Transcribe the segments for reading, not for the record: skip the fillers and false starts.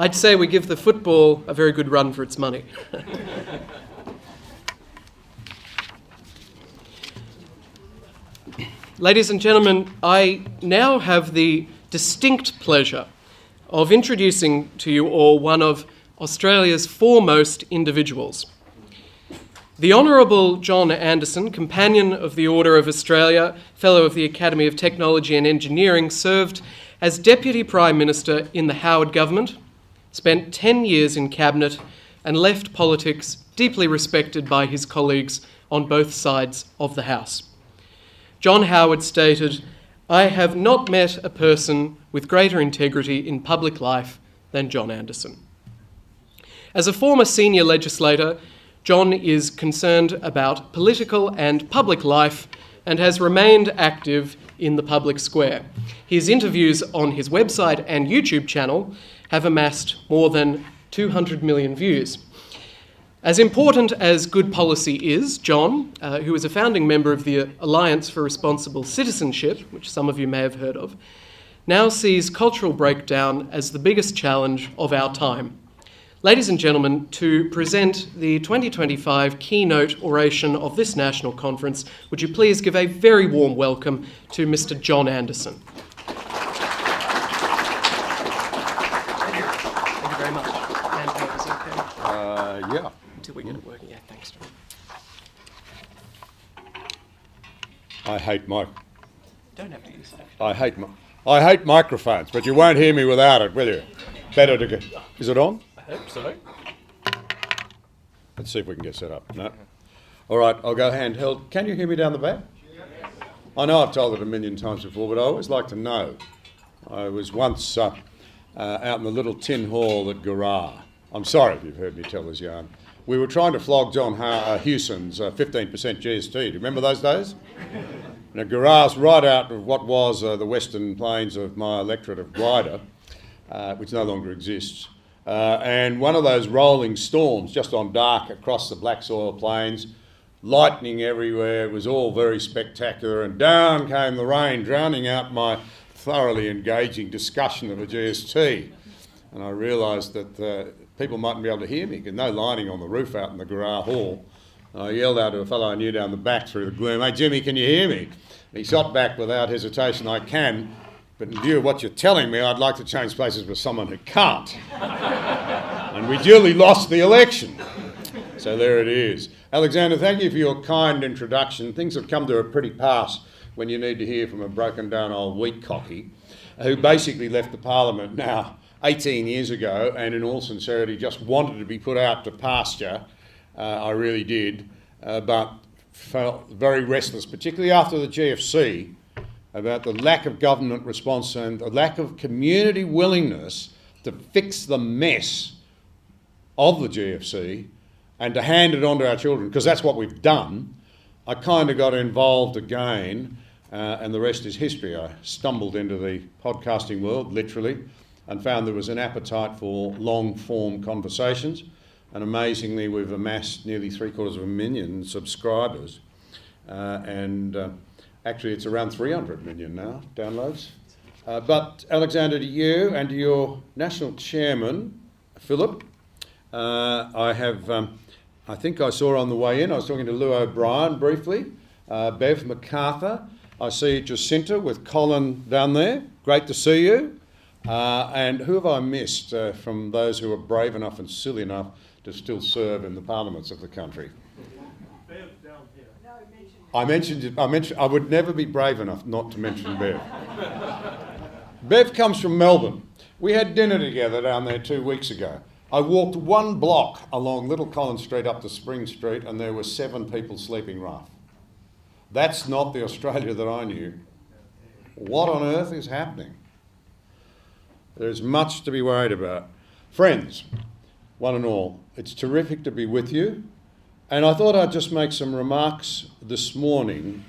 I'd say we give the football a very good run for its money. Ladies and gentlemen, I now have the distinct pleasure of introducing to you all one of Australia's foremost individuals. The Honourable John Anderson, Companion of the Order of Australia, Fellow of the Academy of Technology and Engineering, served as Deputy Prime Minister in the Howard government, spent 10 years in Cabinet, and left politics deeply respected by his colleagues on both sides of the House. John Howard stated, "I have not met a person with greater integrity in public life than John Anderson." As a former senior legislator, John is concerned about political and public life and has remained active in the public square. His interviews on his website and YouTube channel have amassed more than 200 million views. As important as good policy is, John, who is a founding member of the Alliance for Responsible Citizenship, which some of you may have heard of, now sees cultural breakdown as the biggest challenge of our time. Ladies and gentlemen, to present the 2025 keynote oration of this national conference, would you please give a very warm welcome to Mr. John Anderson. Thank you very much. Handpapers, okay? Yeah. Until we get it working. Yeah, thanks, John. I hate Don't have to use that. I hate microphones, but you won't hear me without it, will you? Better to go. Is it on? I hope so. Let's see if we can get set up. No. All right, I'll go handheld. Can you hear me down the back? I know I've told it a million times before, but I always like to know. I was once out in the little tin hall at Garrah. I'm sorry if you've heard me tell this yarn. We were trying to flog John Hewson's 15% GST. Do you remember those days? Now, Garrah's right out of what was the western plains of my electorate of Gwydir, which no longer exists. And one of those rolling storms just on dark across the black soil plains, lightning everywhere, it was all very spectacular, and down came the rain, drowning out my thoroughly engaging discussion of the GST. And I realised that people mightn't be able to hear me, because no lining on the roof out in the Garrah Hall. And I yelled out to a fellow I knew down the back through the gloom, "Hey Jimmy, can you hear me?" And he shot back without hesitation, "I can, but in view of what you're telling me, I'd like to change places with someone who can't." And we duly lost the election. So there it is. Alexander, thank you for your kind introduction. Things have come to a pretty pass when you need to hear from a broken down old wheat cocky who basically left the Parliament now 18 years ago and in all sincerity just wanted to be put out to pasture. I really did, but felt very restless, particularly after the GFC, about the lack of government response and the lack of community willingness to fix the mess of the GFC and to hand it on to our children, because that's what we've done. I kind of got involved again, and the rest is history. I stumbled into the podcasting world, literally, and found there was an appetite for long-form conversations. And amazingly, we've amassed nearly 750,000 subscribers. Actually, it's around 300 million now, downloads. But Alexander, to you and to your national chairman, Philip, I think I saw on the way in, I was talking to Lou O'Brien briefly, Bev MacArthur. I see Jacinta with Colin down there. Great to see you. And who have I missed from those who are brave enough and silly enough to still serve in the parliaments of the country? Bev down here. I would never be brave enough not to mention Bev. Bev comes from Melbourne. We had dinner together down there 2 weeks ago. I walked one block along Little Collins Street up to Spring Street and there were 7 people sleeping rough. That's not the Australia that I knew. What on earth is happening? There's much to be worried about. Friends, one and all, it's terrific to be with you. And I thought I'd just make some remarks this morning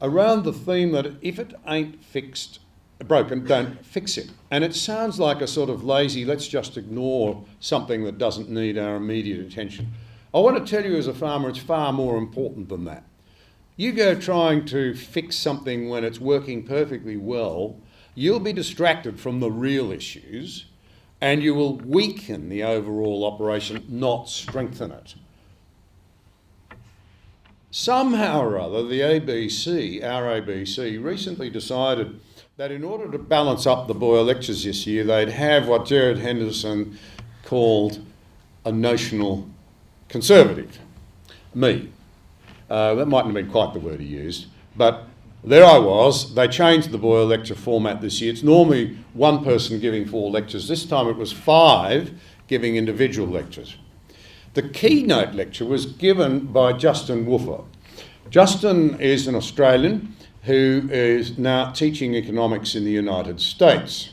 around the theme that if it ain't broken, don't fix it. And it sounds like a sort of lazy, let's just ignore something that doesn't need our immediate attention. I want to tell you as a farmer, it's far more important than that. You go trying to fix something when it's working perfectly well, you'll be distracted from the real issues, and you will weaken the overall operation, not strengthen it. Somehow or other, the ABC, our ABC, recently decided that in order to balance up the Boyle lectures this year, they'd have what Gerard Henderson called a notional conservative. Me. That mightn't have been quite the word he used, but there I was. They changed the Boyle lecture format this year. It's normally one person giving 4 lectures. This time it was 5 giving individual lectures. The keynote lecture was given by Justin Woolfer. Justin is an Australian who is now teaching economics in the United States.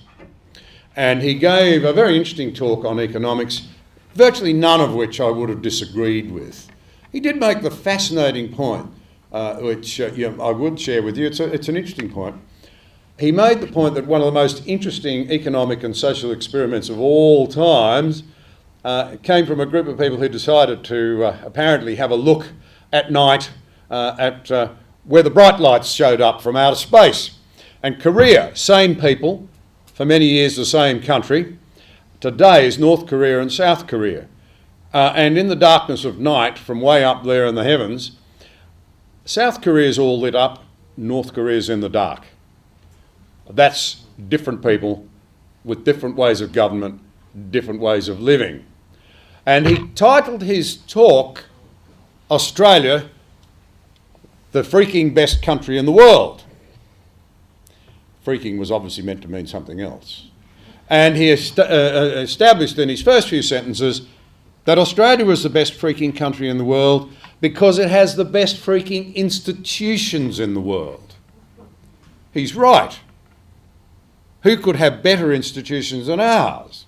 And he gave a very interesting talk on economics, virtually none of which I would have disagreed with. He did make the fascinating point, which I would share with you. It's an interesting point. He made the point that one of the most interesting economic and social experiments of all times came from a group of people who decided to apparently have a look at night at where the bright lights showed up from outer space. And Korea, same people, for many years the same country, today is North Korea and South Korea. And in the darkness of night, from way up there in the heavens, South Korea is all lit up, North Korea is in the dark. That's different people with different ways of government, different ways of living. And he titled his talk, Australia, the freaking best country in the world. Freaking was obviously meant to mean something else. And he established in his first few sentences that Australia was the best freaking country in the world because it has the best freaking institutions in the world. He's right. Who could have better institutions than ours?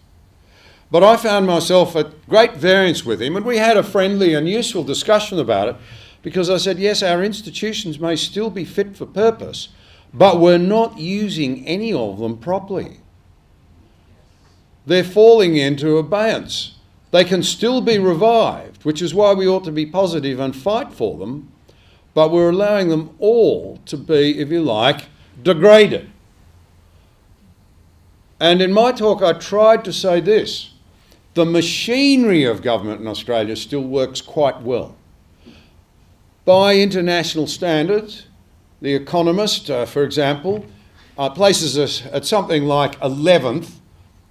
But I found myself at great variance with him, and we had a friendly and useful discussion about it, because I said, yes, our institutions may still be fit for purpose, but we're not using any of them properly. They're falling into abeyance. They can still be revived, which is why we ought to be positive and fight for them, but we're allowing them all to be, if you like, degraded. And in my talk, I tried to say this: the machinery of government in Australia still works quite well. By international standards, The Economist, for example, places us at something like 11th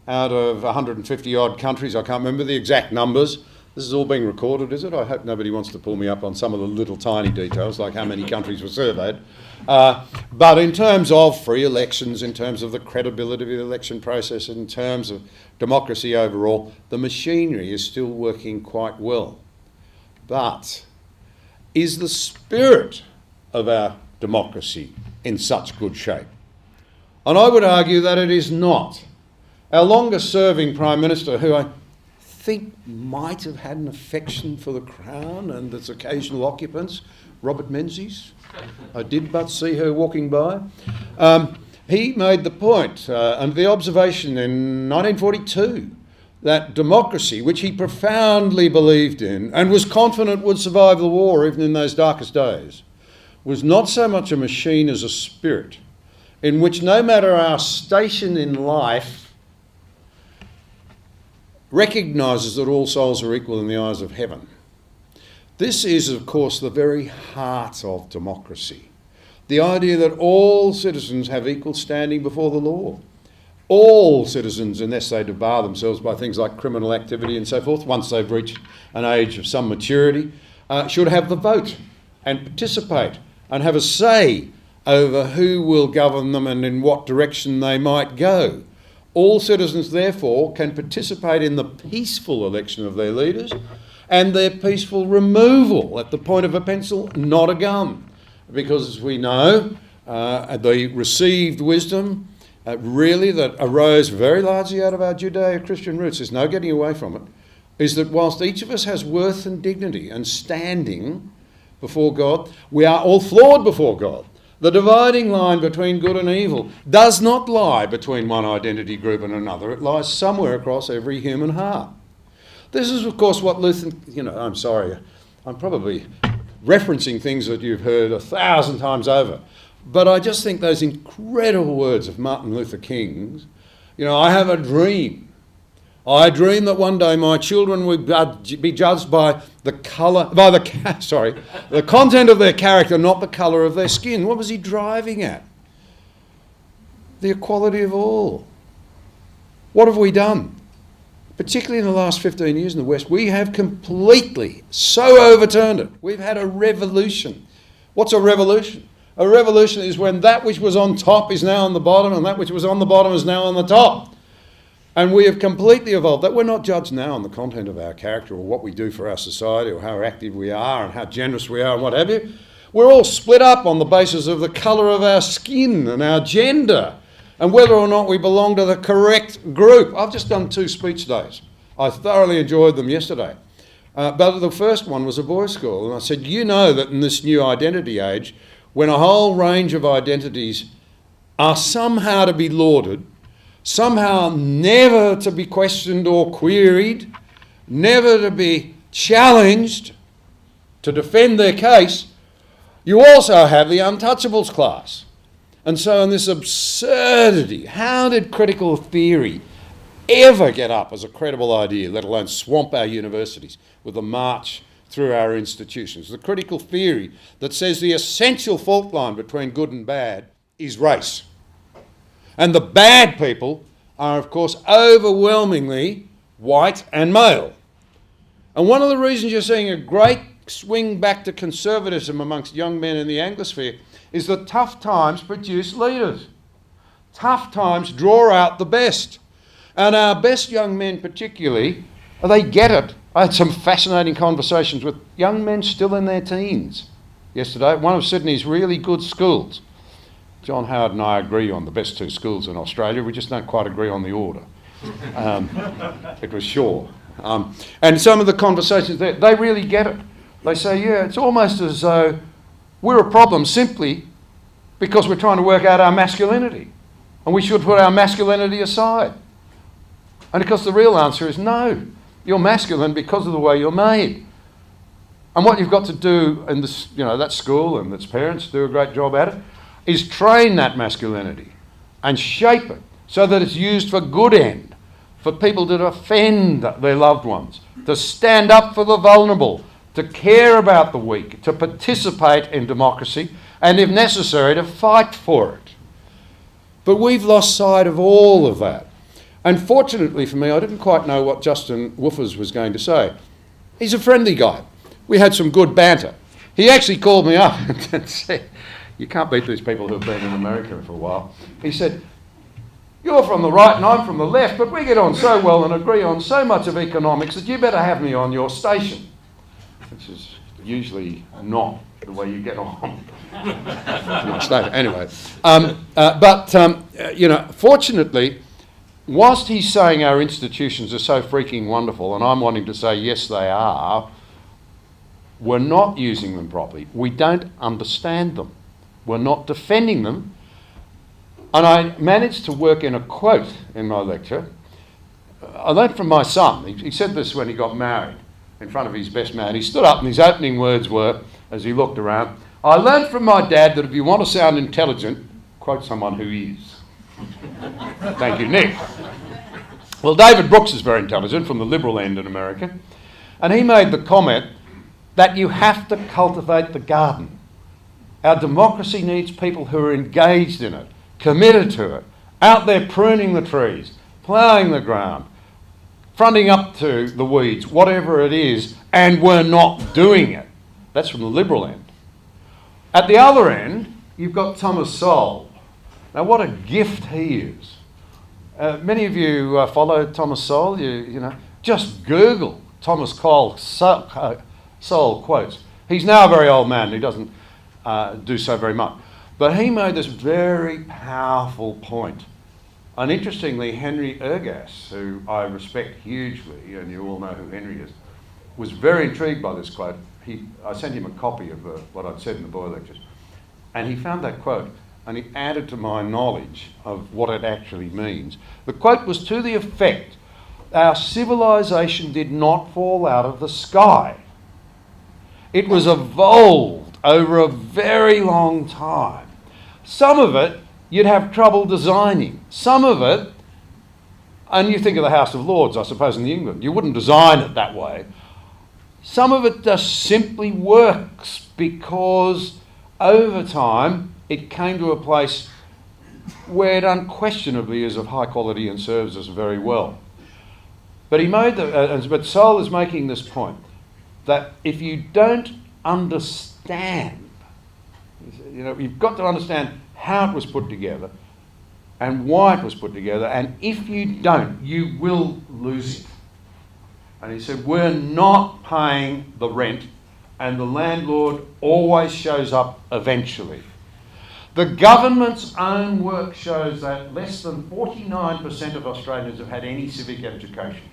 out of 150 odd countries. I can't remember the exact numbers. This is all being recorded, is it? I hope nobody wants to pull me up on some of the little tiny details, like how many countries were surveyed. But in terms of free elections, in terms of the credibility of the election process, in terms of democracy overall, the machinery is still working quite well. But is the spirit of our democracy in such good shape? And I would argue that it is not. Our longest-serving Prime Minister, who I think might have had an affection for the Crown and its occasional occupants, Robert Menzies, I did but see her walking by, he made the point and the observation in 1942 that democracy, which he profoundly believed in and was confident would survive the war even in those darkest days, was not so much a machine as a spirit in which, no matter our station in life, recognises that all souls are equal in the eyes of heaven. This is, of course, the very heart of democracy. The idea that all citizens have equal standing before the law. All citizens, unless they debar themselves by things like criminal activity and so forth, once they've reached an age of some maturity, should have the vote and participate and have a say over who will govern them and in what direction they might go. All citizens, therefore, can participate in the peaceful election of their leaders and their peaceful removal at the point of a pencil, not a gun. Because, as we know, the received wisdom really that arose very largely out of our Judeo-Christian roots, there's no getting away from it, is that whilst each of us has worth and dignity and standing before God, we are all flawed before God. The dividing line between good and evil does not lie between one identity group and another. It lies somewhere across every human heart. This is, of course, what Luther... I'm sorry, I'm probably referencing things that you've heard 1,000 times over. But I just think those incredible words of Martin Luther King's, I have a dream I dream that one day my children will be judged by the content of their character, not the colour of their skin. What was he driving at? The equality of all. What have we done? Particularly in the last 15 years in the West, we have completely so overturned it. We've had a revolution. What's a revolution? A revolution is when that which was on top is now on the bottom, and that which was on the bottom is now on the top. And we have completely evolved that. We're not judged now on the content of our character or what we do for our society or how active we are and how generous we are and what have you. We're all split up on the basis of the colour of our skin and our gender and whether or not we belong to the correct group. I've just done 2 speech days. I thoroughly enjoyed them yesterday. But the first one was a boys' school. And I said, you know that in this new identity age, when a whole range of identities are somehow to be lauded, somehow never to be questioned or queried, never to be challenged to defend their case, you also have the untouchables class. And so in this absurdity, how did critical theory ever get up as a credible idea, let alone swamp our universities with a march through our institutions? The critical theory that says the essential fault line between good and bad is race. And the bad people are, of course, overwhelmingly white and male. And one of the reasons you're seeing a great swing back to conservatism amongst young men in the Anglosphere is that tough times produce leaders. Tough times draw out the best. And our best young men particularly, they get it. I had some fascinating conversations with young men still in their teens yesterday at one of Sydney's really good schools. John Howard and I agree on the best 2 schools in Australia. We just don't quite agree on the order. It was Shaw. And some of the conversations there, they really get it. They say, yeah, it's almost as though we're a problem simply because we're trying to work out our masculinity. And we should put our masculinity aside. And of course the real answer is no. You're masculine because of the way you're made. And what you've got to do in this, that school and its parents do a great job at it, is train that masculinity and shape it so that it's used for good end, for people to defend their loved ones, to stand up for the vulnerable, to care about the weak, to participate in democracy, and if necessary, to fight for it. But we've lost sight of all of that. And fortunately for me, I didn't quite know what Justin Woofers was going to say. He's a friendly guy. We had some good banter. He actually called me up and said, you can't beat these people who've been in America for a while. He said, you're from the right and I'm from the left, but we get on so well and agree on so much of economics that you better have me on your station. Which is usually not the way you get on. Anyway, fortunately, whilst he's saying our institutions are so freaking wonderful, and I'm wanting to say yes they are, we're not using them properly. We don't understand them. We're not defending them. And I managed to work in a quote in my lecture. I learned from my son. He said this when he got married in front of his best man. He stood up and his opening words were, as he looked around, I learned from my dad that if you want to sound intelligent, quote someone who is. Thank you, Nick. Well, David Brooks is very intelligent from the liberal end in America. And he made the comment that you have to cultivate the garden. Our democracy needs people who are engaged in it, committed to it, out there pruning the trees, ploughing the ground, fronting up to the weeds, whatever it is, and we're not doing it. That's from the liberal end. At the other end, you've got Thomas Sowell. Now, what a gift he is. Many of you follow Thomas Sowell. Just Google Thomas Sowell quotes. He's now a very old man. He doesn't do so very much. But he made this very powerful point. And interestingly, Henry Ergas, who I respect hugely, and you all know who Henry is, was very intrigued by this quote. I sent him a copy of what I'd said in the Boyer lectures. And he found that quote, and he added to my knowledge of what it actually means. The quote was to the effect, our civilization did not fall out of the sky. It was evolved over a very long time. Some of it you'd have trouble designing. Some of it And you think of the House of Lords, I suppose, in England. You wouldn't design it that way. Some of it just simply works because over time it came to a place where it unquestionably is of high quality and serves us very well. But but Sol is making this point that if you don't understand, you've got to understand how it was put together and why it was put together, and if you don't, you will lose it. And he said, we're not paying the rent, and the landlord always shows up eventually. The government's own work shows that less than 49% of Australians have had any civic education.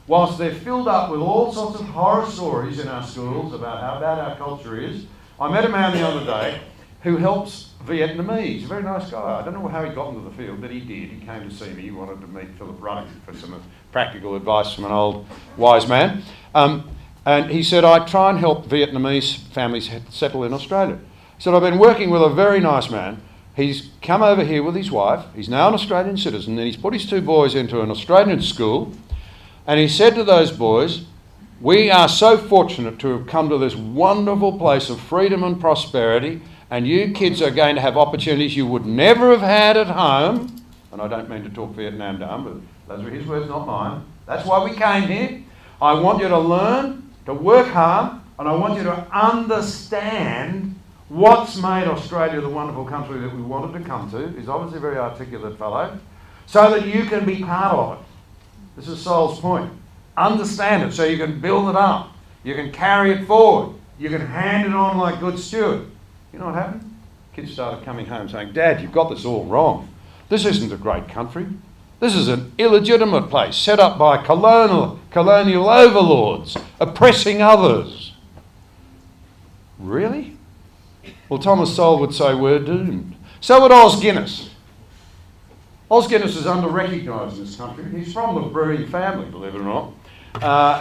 Whilst they're filled up with all sorts of horror stories in our schools about how bad our culture is, I met a man the other day who helps Vietnamese, a very nice guy. I don't know how he got into the field, but he did. He came to see me. He wanted to meet Philip Ruddock for some practical advice from an old wise man. And he said, I try and help Vietnamese families settle in Australia. He said, I've been working with a very nice man. He's come over here with his wife. He's now an Australian citizen, and he's put his 2 boys into an Australian school. And he said to those boys, we are so fortunate to have come to this wonderful place of freedom and prosperity, and you kids are going to have opportunities you would never have had at home. And I don't mean to talk Vietnam down, but those were his words, not mine. That's why we came here. I want you to learn, to work hard, and I want you to understand what's made Australia the wonderful country that we wanted to come to. He's obviously a very articulate fellow, so that you can be part of it. This is Sol's point. Understand it so you can build it up. You can carry it forward. You can hand it on like good steward. You know what happened? Kids started coming home saying, Dad, you've got this all wrong. This isn't a great country. This is an illegitimate place set up by colonial overlords, oppressing others. Really? Well, Thomas Sowell would say we're doomed. So would Os Guinness. Os Guinness is under-recognised in this country. He's from the brewing family, believe it or not.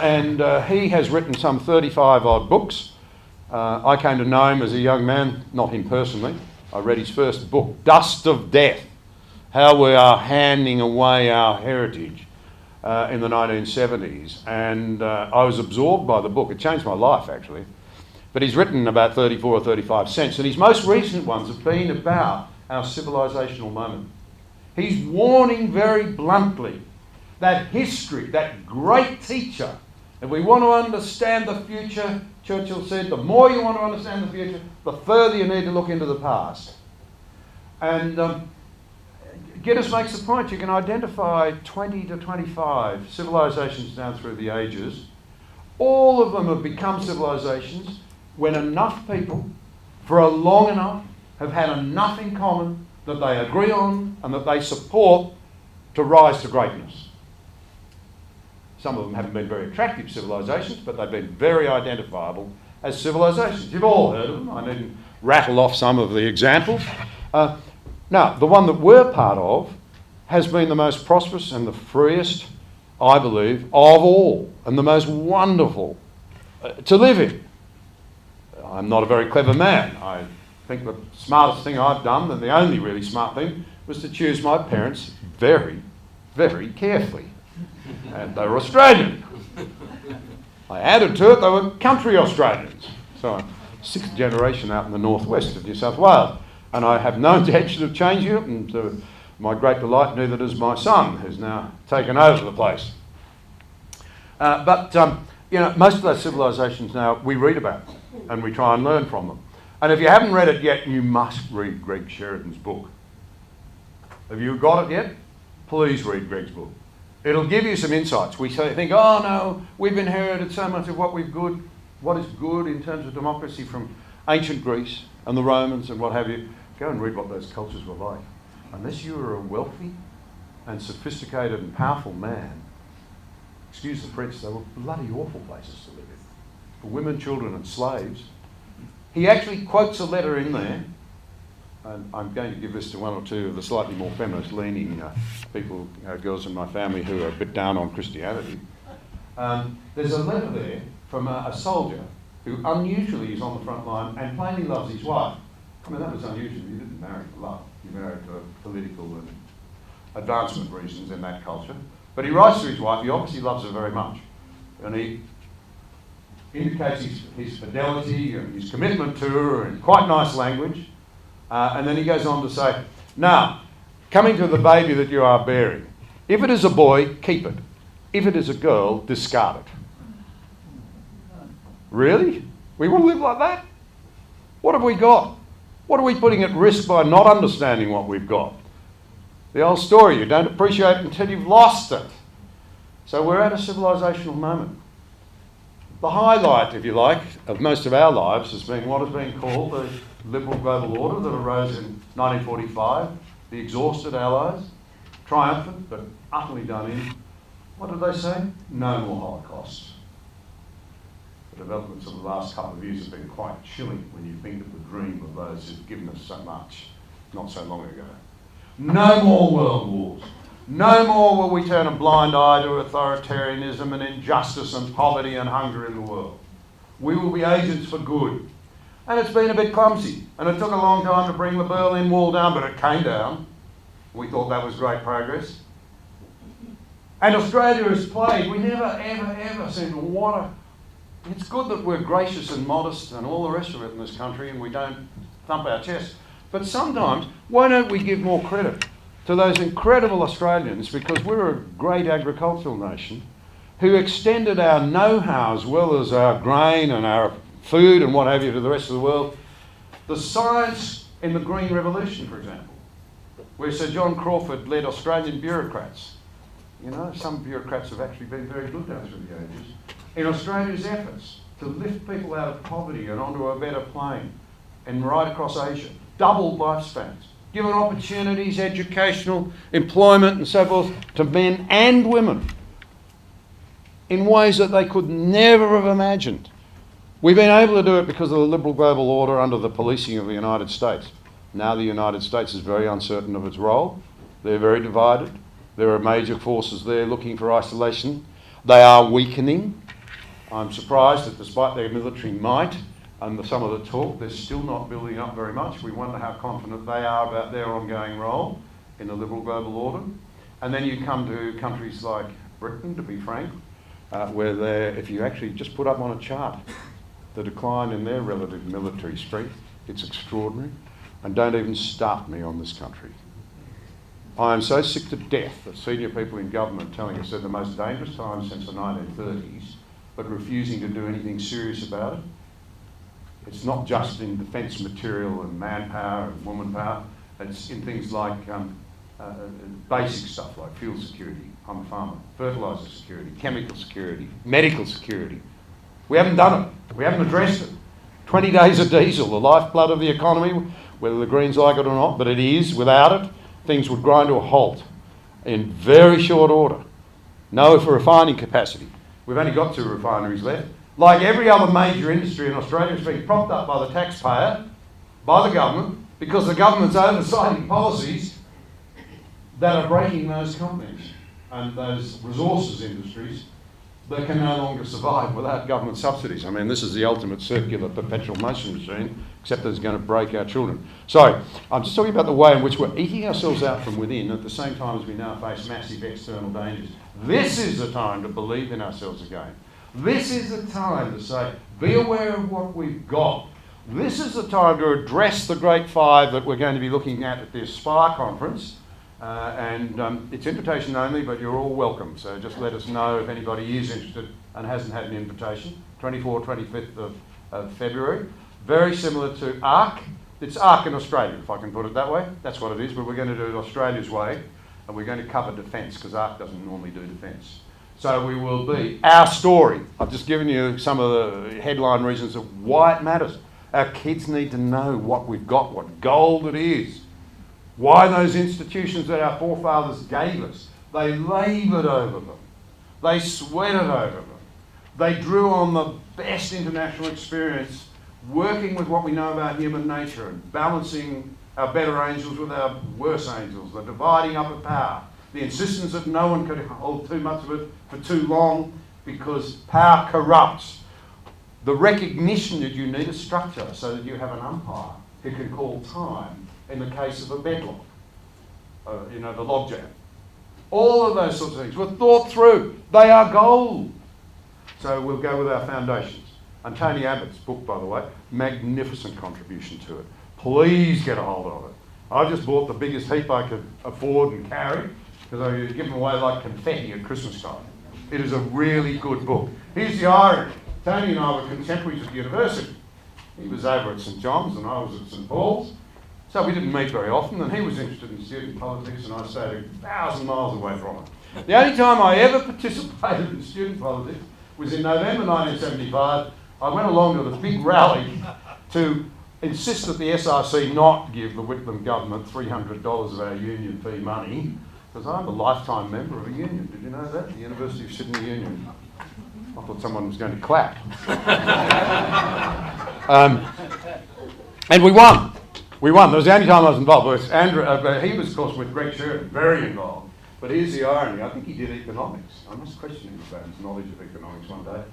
And he has written some 35-odd books. I came to know him as a young man, not him personally. I read his first book, Dust of Death, how we are handing away our heritage in the 1970s. And I was absorbed by the book. It changed my life, actually. But he's written about 34 or 35 cents, and his most recent ones have been about our civilisational moment. He's warning very bluntly that history, that great teacher, if we want to understand the future, Churchill said, the more you want to understand the future, the further you need to look into the past. And Guinness makes the point, you can identify 20 to 25 civilisations down through the ages. All of them have become civilisations when enough people, for a long enough, have had enough in common that they agree on and that they support to rise to greatness. Some of them haven't been very attractive civilisations, but they've been very identifiable as civilisations. You've all heard of them. I needn't rattle off some of the examples. Now, the one that we're part of has been the most prosperous and the freest, I believe, of all, and the most wonderful to live in. I'm not a very clever man. I think the smartest thing I've done, and the only really smart thing, was to choose my parents very, very carefully. And they were Australian. I added to it, they were country Australians. So I'm 6th generation out in the northwest of New South Wales. And I have no intention of changing it, and to my great delight, neither does my son, who's now taken over the place. But most of those civilisations now, we read about them, and we try and learn from them. And if you haven't read it yet, you must read Greg Sheridan's book. Have you got it yet? Please read Greg's book. It'll give you some insights. We think, oh no, we've inherited so much of what is good in terms of democracy from ancient Greece and the Romans and what have you. Go and read what those cultures were like. Unless you were a wealthy and sophisticated and powerful man, excuse the French, they were bloody awful places to live in. For women, children and slaves. He actually quotes a letter in there, and I'm going to give this to one or two of the slightly more feminist-leaning people, girls in my family who are a bit down on Christianity. There's a letter there from a soldier who unusually is on the front line and plainly loves his wife. I mean, that was unusual. You didn't marry for love. You married for political and advancement reasons in that culture. But he writes to his wife, he obviously loves her very much. And he indicates his fidelity and his commitment to her in quite nice language. And then he goes on to say, now, coming to the baby that you are bearing, if it is a boy, keep it. If it is a girl, discard it. Really? We want to live like that? What have we got? What are we putting at risk by not understanding what we've got? The old story, you don't appreciate it until you've lost it. So we're at a civilisational moment. The highlight, if you like, of most of our lives has been what has been called the liberal global order that arose in 1945, the exhausted allies, triumphant but utterly done in. What did they say? No more Holocaust. The developments of the last couple of years have been quite chilling when you think of the dream of those who've given us so much not so long ago. No more world wars. No more will we turn a blind eye to authoritarianism and injustice and poverty and hunger in the world. We will be agents for good. And it's been a bit clumsy. And it took a long time to bring the Berlin Wall down, but it came down. We thought that was great progress. And Australia has played. We never, ever, ever seem to want to. It's good that we're gracious and modest and all the rest of it in this country and we don't thump our chests. But sometimes, why don't we give more credit to those incredible Australians, because we're a great agricultural nation, who extended our know-how as well as our grain and our food and what have you to the rest of the world. The science in the Green Revolution, for example, where Sir John Crawford led Australian bureaucrats. You know, some bureaucrats have actually been very good down through the ages. In Australia's efforts to lift people out of poverty and onto a better plane, and right across Asia, doubled lifespans, given opportunities, educational, employment and so forth to men and women in ways that they could never have imagined. We've been able to do it because of the liberal global order under the policing of the United States. Now the United States is very uncertain of its role. They're very divided. There are major forces there looking for isolation. They are weakening. I'm surprised that despite their military might and some of the talk, they're still not building up very much. We wonder how confident they are about their ongoing role in the liberal global order. And then you come to countries like Britain, to be frank, where they're, if you actually just put up on a chart the decline in their relative military strength, it's extraordinary. And don't even start me on this country. I am so sick to death of senior people in government telling us they're the most dangerous time since the 1930s, but refusing to do anything serious about it. It's not just in defence material and manpower and woman power, it's in things like basic stuff like fuel security, I'm a farmer, fertiliser security, chemical security, medical security. We haven't done it, we haven't addressed it. 20 days of diesel, the lifeblood of the economy, whether the Greens like it or not, but it is. Without it, things would grind to a halt in very short order. No for refining capacity. We've only got 2 refineries left. Like every other major industry in Australia, it's being propped up by the taxpayer, by the government, because the government's oversighting policies that are breaking those companies and those resources industries that can no longer survive without government subsidies. I mean, this is the ultimate circular perpetual motion machine, except that it's going to break our children. So, I'm just talking about the way in which we're eating ourselves out from within at the same time as we now face massive external dangers. This is the time to believe in ourselves again. This is the time to say, be aware of what we've got. This is the time to address the Great Five that we're going to be looking at the Aspire conference. It's invitation only, but you're all welcome. So just let us know if anybody is interested and hasn't had an invitation. 24th, 25th of February. Very similar to ARC. It's ARC in Australia, if I can put it that way. That's what it is, but we're going to do it Australia's way. And we're going to cover defence, because ARC doesn't normally do defence. So we will be our story. I've just given you some of the headline reasons of why it matters. Our kids need to know what we've got, what gold it is. Why those institutions that our forefathers gave us, they laboured over them. They sweated over them. They drew on the best international experience, working with what we know about human nature and balancing our better angels with our worse angels, the dividing up of power, the insistence that no one could hold too much of it for too long because power corrupts, the recognition that you need a structure so that you have an umpire who can call time in the case of a bedlock, the logjam. All of those sorts of things were thought through. They are gold. So we'll go with our foundations. And Tony Abbott's book, by the way, magnificent contribution to it. Please get a hold of it. I just bought the biggest heap I could afford and carry because I give them away like confetti at Christmas time. It is a really good book. Here's the irony. Tony and I were contemporaries at university. He was over at St John's and I was at St Paul's. So we didn't meet very often, and he was interested in student politics and I stayed 1,000 miles away from him. The only time I ever participated in student politics was in November 1975. I went along to the big rally to insist that the SRC not give the Whitlam government $300 of our union fee money, because I'm a lifetime member of a union. Did you know that? The University of Sydney Union. I thought someone was going to clap. And we won. We won. That was the only time I was involved. It was Andrew, he was, of course, with Greg Sheridan, very involved. But here's the irony. I think he did economics. I must question him about his knowledge of economics one day.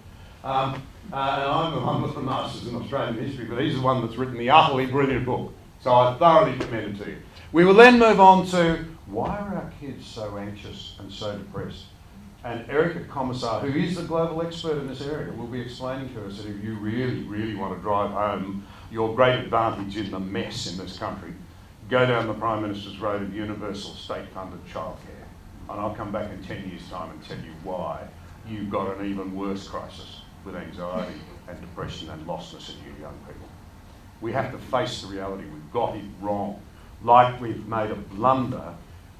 And I'm the one with the masters in Australian history, but he's the one that's written the utterly brilliant book. So I thoroughly commend it to you. We will then move on to why are our kids so anxious and so depressed? And Erica Commissar, who is the global expert in this area, will be explaining to us that if you really, really want to drive home your great advantage in the mess in this country, go down the Prime Minister's road of universal state-funded childcare. And I'll come back in 10 years' time and tell you why you've got an even worse crisis with anxiety and depression and lostness in you young people. We have to face the reality. We've got it wrong. Like we've made a blunder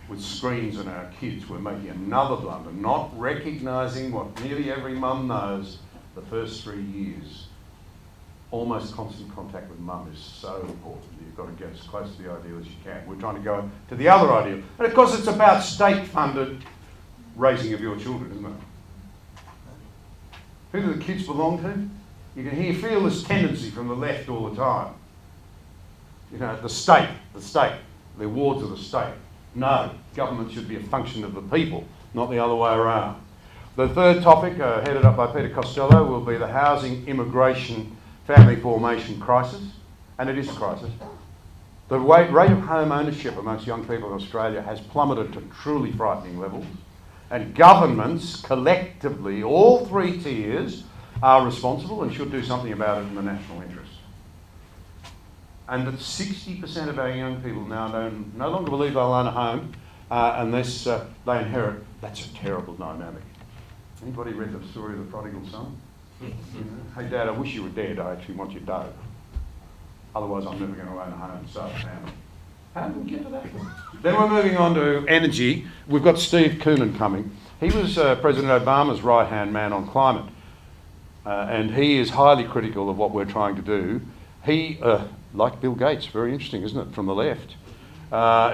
with screens and our kids, we're making another blunder, not recognising what nearly every mum knows, the first 3 years. Almost constant contact with mum is so important. You've got to get as close to the ideal as you can. We're trying to go to the other ideal. And of course it's about state-funded raising of your children, isn't it? Who do the kids belong to? You can feel this tendency from the left all the time. You know, the state, the wards of the state. No, government should be a function of the people, not the other way around. The third topic, headed up by Peter Costello, will be the housing, immigration, family formation crisis. And it is a crisis. The rate of home ownership amongst young people in Australia has plummeted to truly frightening levels. And governments, collectively, all three tiers, are responsible and should do something about it in the national interest. And that 60% of our young people now no longer believe they'll own a home unless they inherit. That's a terrible dynamic. Anybody read the story of the prodigal son? Hey Dad, I wish you were dead. I actually want you dead. Otherwise I'm never going to own a home and start a family. How did we get to that? Then we're moving on to energy. We've got Steve Koonin coming. He was President Obama's right-hand man on climate. And he is highly critical of what we're trying to do. He, like Bill Gates, very interesting, isn't it, from the left,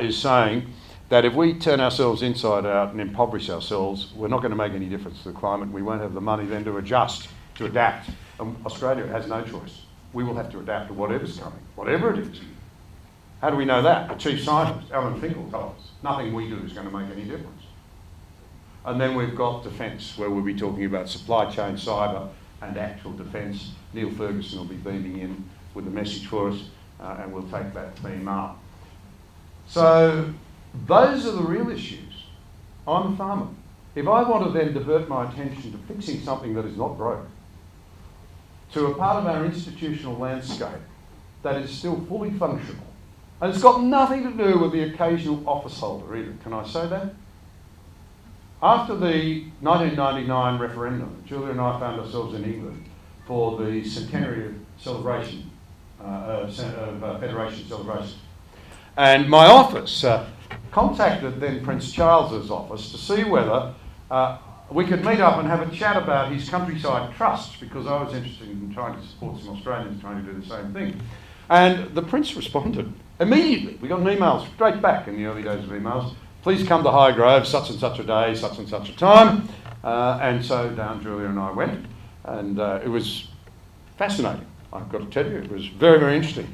is saying that if we turn ourselves inside out and impoverish ourselves, we're not going to make any difference to the climate. We won't have the money then to adjust, to adapt. And Australia has no choice. We will have to adapt to whatever's coming, whatever it is. How do we know that? The chief scientist, Alan Finkel, told us nothing we do is going to make any difference. And then we've got defence, where we'll be talking about supply chain, cyber, and actual defence. Neil Ferguson will be beaming in with a message for us, and we'll take that theme up. So those are the real issues. I'm a farmer. If I want to then divert my attention to fixing something that is not broke, to a part of our institutional landscape that is still fully functional, and it's got nothing to do with the occasional office holder either, can I say that? After the 1999 referendum, Julia and I found ourselves in England for the centenary celebration, Federation celebration. And my office contacted then Prince Charles's office to see whether we could meet up and have a chat about his countryside trust, because I was interested in trying to support some Australians trying to do the same thing. And the Prince responded immediately. We got an email straight back in the early days of emails. Please come to Highgrove, such and such a day, such and such a time. And so down Julia and I went, and it was fascinating. I've got to tell you, it was very, very interesting.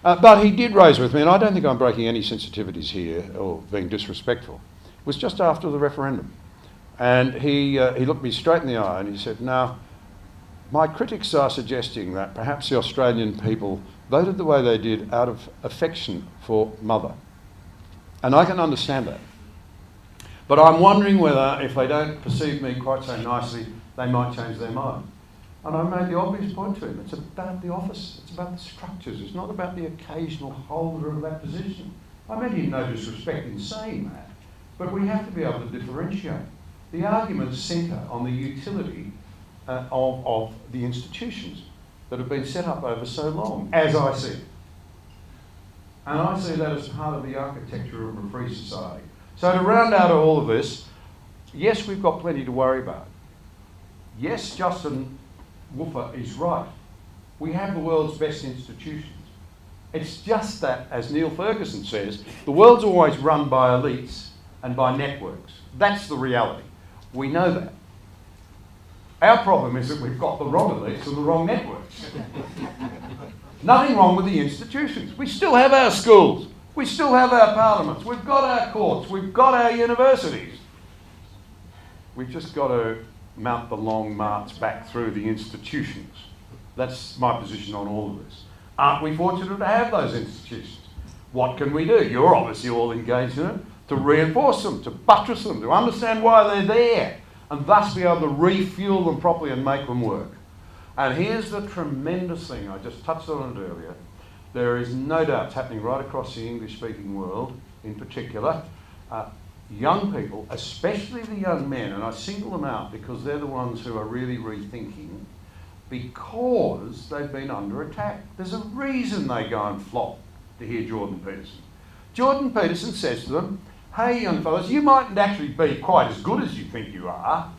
But he did raise with me, and I don't think I'm breaking any sensitivities here or being disrespectful. It was just after the referendum. And he looked me straight in the eye and he said, now, my critics are suggesting that perhaps the Australian people voted the way they did out of affection for mother. And I can understand that. But I'm wondering whether, if they don't perceive me quite so nicely, they might change their mind. And I made the obvious point to him, it's about the office, it's about the structures, it's not about the occasional holder of that position. I meant him no disrespect in saying that, but we have to be able to differentiate. The arguments centre on the utility of the institutions that have been set up over so long, as I see it. And I see that as part of the architecture of a free society. So to round out all of this, yes, we've got plenty to worry about. Yes, Justin Wolfer is right. We have the world's best institutions. It's just that, as Neil Ferguson says, the world's always run by elites and by networks. That's the reality. We know that. Our problem is that we've got the wrong elites and the wrong networks. Nothing wrong with the institutions. We still have our schools. We still have our parliaments. We've got our courts. We've got our universities. We've just got to mount the long march back through the institutions. That's my position on all of this. Aren't we fortunate to have those institutions? What can we do? You're obviously all engaged in it. To reinforce them, to buttress them, to understand why they're there, and thus be able to refuel them properly and make them work. And here's the tremendous thing, I just touched on it earlier. There is no doubt it's happening right across the English-speaking world, in particular. Young people, especially the young men, and I single them out because they're the ones who are really rethinking, because they've been under attack. There's a reason they go and flop to hear Jordan Peterson. Jordan Peterson says to them, hey young fellas, you mightn't actually be quite as good as you think you are,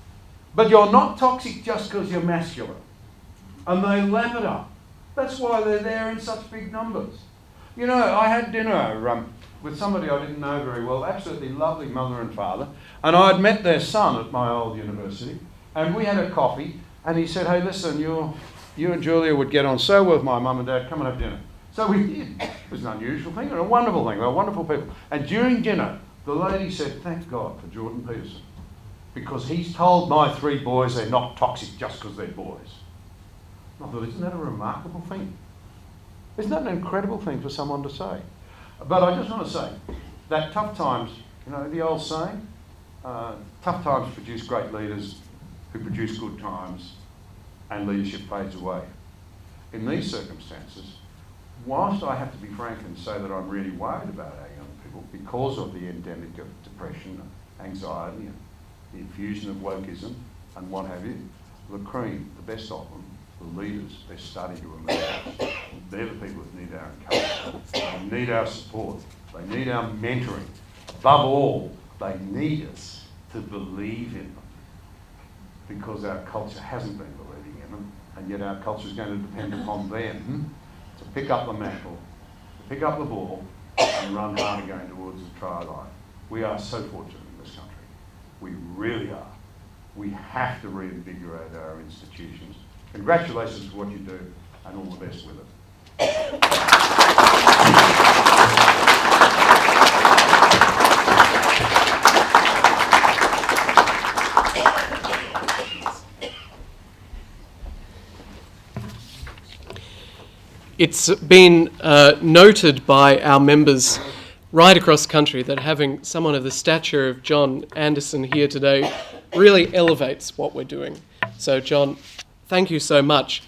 but you're not toxic just because you're masculine. And they lap it up. That's why they're there in such big numbers. You know, I had dinner with somebody I didn't know very well, absolutely lovely mother and father, and I'd met their son at my old university, and we had a coffee, and he said, hey listen, you and Julia would get on so well with my mum and dad, come and have dinner. So we did. It was an unusual thing and a wonderful thing. They were wonderful people. And during dinner, the lady said, thank God for Jordan Peterson, because he's told my 3 boys they're not toxic just because they're boys. I thought, isn't that a remarkable thing? Isn't that an incredible thing for someone to say? But I just want to say that tough times, you know, the old saying, tough times produce great leaders who produce good times, and leadership fades away. In these circumstances, whilst I have to be frank and say that I'm really worried about our young people because of the endemic of depression, anxiety, and the infusion of wokeism and what have you, the cream, the best of them, the leaders, they're starting to emerge. They're the people that need our encouragement. They need our support. They need our mentoring. Above all, they need us to believe in them, because our culture hasn't been believing in them, and yet our culture is going to depend upon them to pick up the mantle, to pick up the ball, and run hard again towards the try line. We are so fortunate in this country. We really are. We have to reinvigorate our institutions. Congratulations for what you do, and all the best with it. It's been noted by our members right across the country that having someone of the stature of John Anderson here today really elevates what we're doing. So, John, thank you so much.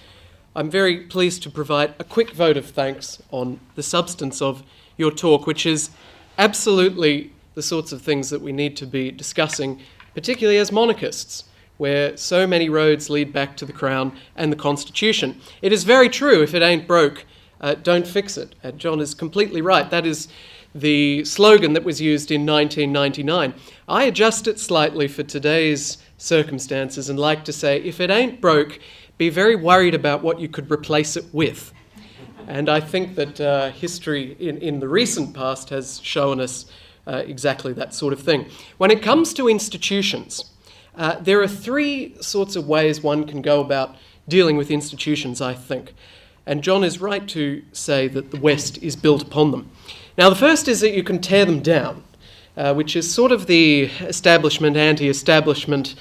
I'm very pleased to provide a quick vote of thanks on the substance of your talk, which is absolutely the sorts of things that we need to be discussing, particularly as monarchists, where so many roads lead back to the Crown and the Constitution. It is very true, if it ain't broke, don't fix it. And John is completely right. That is the slogan that was used in 1999. I adjust it slightly for today's circumstances and like to say, if it ain't broke, be very worried about what you could replace it with. And I think that history in the recent past has shown us exactly that sort of thing. When it comes to institutions, there are 3 sorts of ways one can go about dealing with institutions, I think. And John is right to say that the West is built upon them. Now, the first is that you can tear them down, which is sort of the establishment, anti-establishment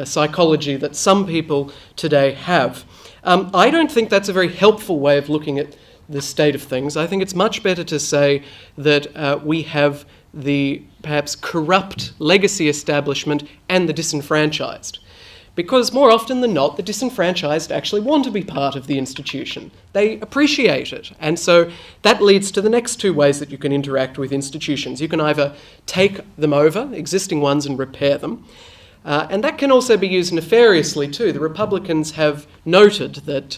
psychology that some people today have. I don't think that's a very helpful way of looking at the state of things. I think it's much better to say that we have the perhaps corrupt legacy establishment and the disenfranchised. Because more often than not, the disenfranchised actually want to be part of the institution. They appreciate it. And so that leads to the next two ways that you can interact with institutions. You can either take them over, existing ones, and repair them. And that can also be used nefariously too. The Republicans have noted that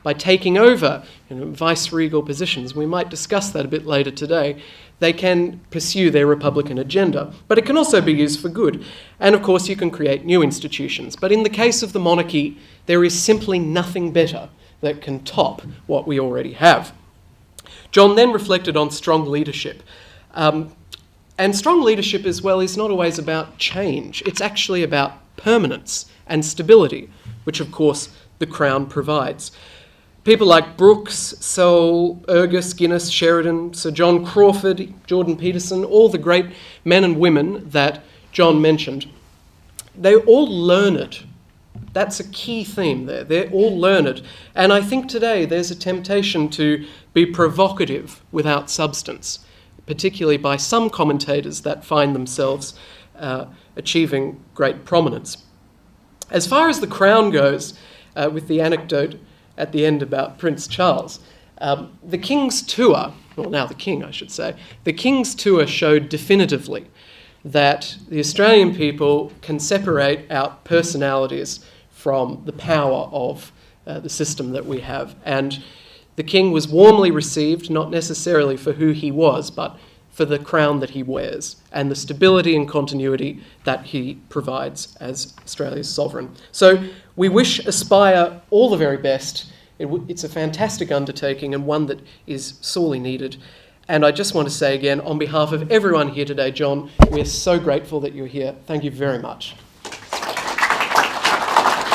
by taking over vice-regal positions, we might discuss that a bit later today, they can pursue their Republican agenda. But it can also be used for good. And of course, you can create new institutions. But in the case of the monarchy, there is simply nothing better that can top what we already have. John then reflected on strong leadership. And strong leadership as well is not always about change. It's actually about permanence and stability, which of course the Crown provides. People like Brooks, Sewell, Ergus, Guinness, Sheridan, Sir John Crawford, Jordan Peterson, all the great men and women that John mentioned, they all learned. That's a key theme there. They're all learned. And I think today there's a temptation to be provocative without substance, particularly by some commentators that find themselves achieving great prominence. As far as the Crown goes, with the anecdote at the end about Prince Charles, the King's tour, well now the King I should say, the King's tour showed definitively that the Australian people can separate out personalities from the power of the system that we have. And the King was warmly received, not necessarily for who he was, but for the crown that he wears and the stability and continuity that he provides as Australia's sovereign. So we aspire all the very best. It's a fantastic undertaking and one that is sorely needed. And I just want to say again, on behalf of everyone here today, John, we're so grateful that you're here. Thank you very much.